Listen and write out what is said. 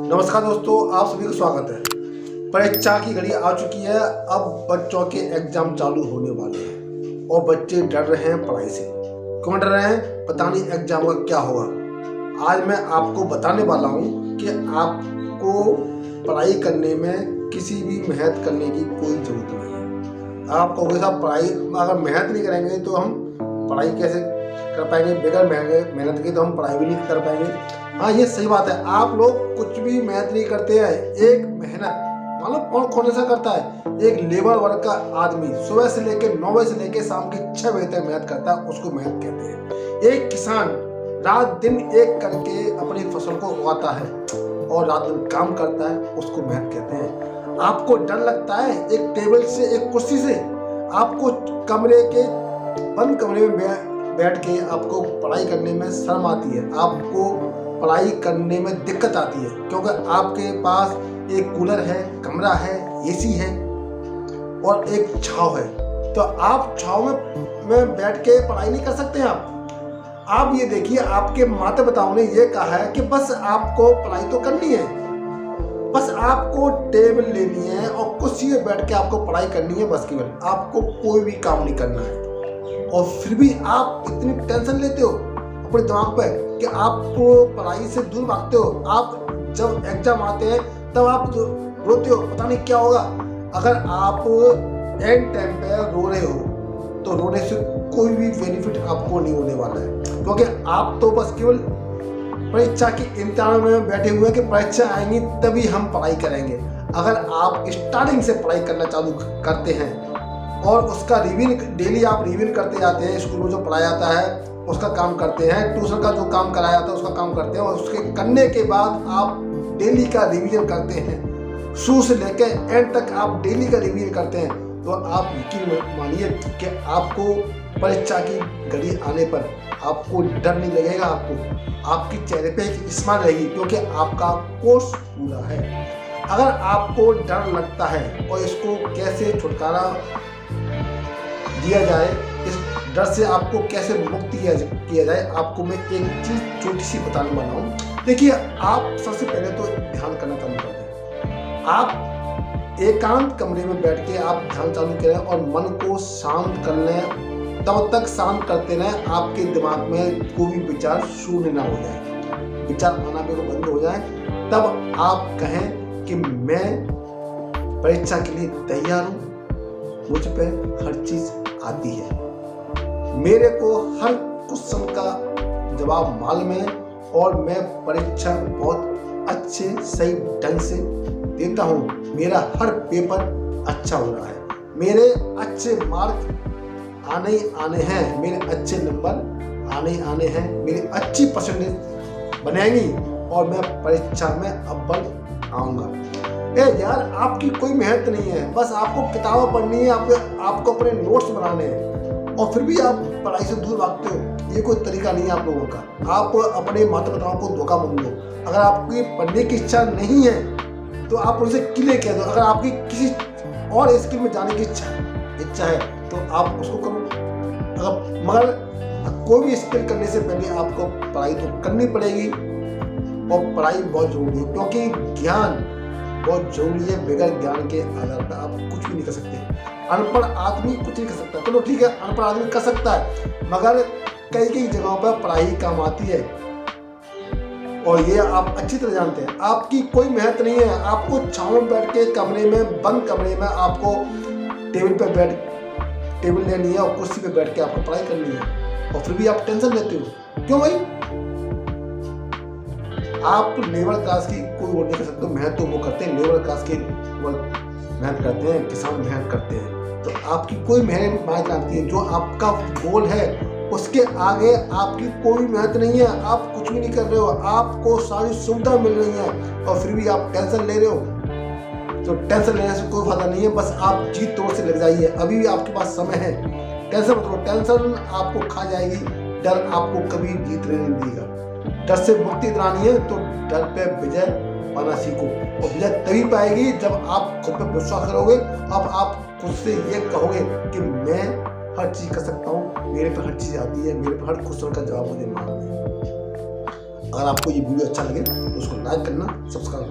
नमस्कार दोस्तों, आप सभी का स्वागत है। परीक्षा की घड़ी आ चुकी है। अब बच्चों के एग्जाम चालू होने वाले हैं और बच्चे डर रहे हैं पढ़ाई से। क्यों डर रहे हैं? पता नहीं एग्जाम का क्या होगा। आज मैं आपको बताने वाला हूँ कि आपको पढ़ाई करने में किसी भी मेहनत करने की कोई ज़रूरत नहीं है। आप कहोगे साहब पढ़ाई अगर मेहनत नहीं करेंगे तो हम पढ़ाई कैसे कर पाएंगे? बगैर मेहनत के तो हम पढ़ाई भी नहीं कर पाएंगे। हाँ, ये सही बात है। आप लोग कुछ भी मेहनत नहीं करते हैं। एक मेहनत मतलब कौन सा करता है? एक लेबर वर्क का आदमी सुबह से लेके 9 बजे से लेके शाम के 6 बजे तक मेहनत करता है, उसको मेहनत कहते हैं। एक किसान रात दिन एक करके अपनी फसल को उगाता है और रात दिन काम करता है, उसको मेहनत कहते हैं। आपको डर लगता है एक टेबल से, एक कुर्सी से? आपको बंद कमरे में बैठ के आपको पढ़ाई करने में शर्म आती है, आपको पढ़ाई करने में दिक्कत आती है क्योंकि आपके पास एक कूलर है, कमरा है, एसी है और एक छांव है। तो आप छांव में बैठ के पढ़ाई नहीं कर सकते हैं। आप ये देखिए, आपके माता पिताओं ने ये कहा है कि बस आपको पढ़ाई तो करनी है, बस आपको टेबल लेनी है और कुर्सी में बैठ के आपको पढ़ाई करनी है, बस केवल आपको कोई भी काम नहीं करना है। और फिर भी आप इतनी टेंशन लेते हो अपने दिमाग पे कि आपको पढ़ाई से दूर भागते हो। आप जब एग्जाम आते हैं तब आप रोते हो, पता नहीं क्या होगा। अगर आप एंड टाइम पे रो रहे हो तो रोने से कोई भी बेनिफिट आपको नहीं होने वाला है, क्योंकि आप तो बस केवल परीक्षा के इम्तिहान में बैठे हुए हैं कि परीक्षा आएंगी तभी हम पढ़ाई करेंगे। अगर आप स्टार्टिंग से पढ़ाई करना चालू करते हैं और उसका डेली आप रिवीजन करते जाते हैं, स्कूल में जो पढ़ाया जाता है उसका काम करते हैं, ट्यूशन का जो काम कराया जाता है उसका काम करते हैं, और उसके करने के बाद आप डेली का रिवीजन करते हैं, शुरू से लेकर एंड तक आप डेली का रिवीजन करते हैं, तो आप यकीन मानिए कि आपको परीक्षा की घड़ी आने पर आपको डर नहीं लगेगा। आपके चेहरे पे एक स्माइल रहेगी क्योंकि आपका कोर्स पूरा है। अगर आपको डर लगता है और इसको कैसे छुटकारा दिया जाए, इस डर से आपको कैसे मुक्त किया जाए, आपको मैं एक चीज छोटी सी बताने वाला हूँ। देखिए, आप सबसे पहले तो ध्यान करना चालू कर दें। आप एकांत कमरे में बैठ के आप ध्यान चालू करें और मन को शांत कर लें। तब तक शांत करते रहें आपके दिमाग में कोई भी विचार शून्य ना हो जाए, विचार आना बिल्कुल बंद हो जाए। तब आप कहें कि मैं परीक्षा के लिए तैयार हूँ, मुझ पे हर चीज आती है, मेरे को हर क्वेश्चन का जवाब मालूम है और मैं परीक्षा बहुत अच्छे सही ढंग से देता हूँ। मेरा हर पेपर अच्छा हो रहा है, मेरे अच्छे मार्क आने हैं, मेरे अच्छे नंबर आने हैं, मेरी अच्छी परसेंटेज बनेगी और मैं परीक्षा में अव्वल आऊँगा। यार, आपकी कोई मेहनत नहीं है, बस आपको किताबें पढ़नी है, आपको अपने नोट्स बनाने हैं और फिर भी आप पढ़ाई से दूर भागते हो। ये कोई तरीका नहीं है आप लोगों का। आप अपने माता पिताओं को धोखा मत दो। अगर आपकी पढ़ने की इच्छा नहीं है तो आप उनसे क्लियर कह दो। अगर आपकी किसी और स्किल में जाने की इच्छा है तो आप उसको करो। मगर कोई भी स्किल करने से पहले आपको पढ़ाई तो करनी पड़ेगी और पढ़ाई बहुत जरूरी है, क्योंकि ज्ञान बहुत जरूरी है। बगैर ज्ञान के आधार पर आप कुछ भी नहीं कर सकते। अनपढ़ आदमी कुछ नहीं कर सकता। चलो ठीक है, अनपढ़ आदमी कर सकता है, मगर कई जगहों पर पढ़ाई काम आती है और ये आप अच्छी तरह जानते हैं। आपकी कोई मेहनत नहीं है। आपको छांव में बैठ के बंद कमरे में आपको टेबल लेनी है और कुर्सी पे बैठ के आपको पढ़ाई करनी है और फिर भी आप टेंशन लेते हो। क्यों भाई? आप लेबर क्लास की कोई वो नहीं कर सकते। मेहनत तो वो करते हैं, लेबर क्लास के मेहनत करते हैं, किसान मेहनत करते हैं। तो आपकी कोई मेहनत मायने रखती है। जो आपका गोल है उसके आगे आपकी कोई मेहनत नहीं है। आप कुछ भी नहीं कर रहे हो, आपको सारी सुविधा मिल रही है और फिर भी आप टेंशन ले रहे हो। तो टेंशन लेने से कोई फायदा नहीं है। बस आप जीत तोड़ से लग जाइए, अभी भी आपके पास समय है। टेंशन मत लो, टेंशन आपको खा जाएगी, डर आपको कभी जीत नहीं देगा। डर से मुक्ति दिलानी है तो डर पे विजय पाना सीखो, और विजय तभी पाएगी जब आप खुद पर विश्वास करोगे। अब आप खुद से ये कहोगे कि मैं हर चीज कर सकता हूँ, मेरे पे हर चीज आती है, मेरे पे हर क्वेश्चन का जवाब मुझे मालूम है। अगर आपको ये वीडियो अच्छा लगे तो उसको लाइक करना, सब्सक्राइब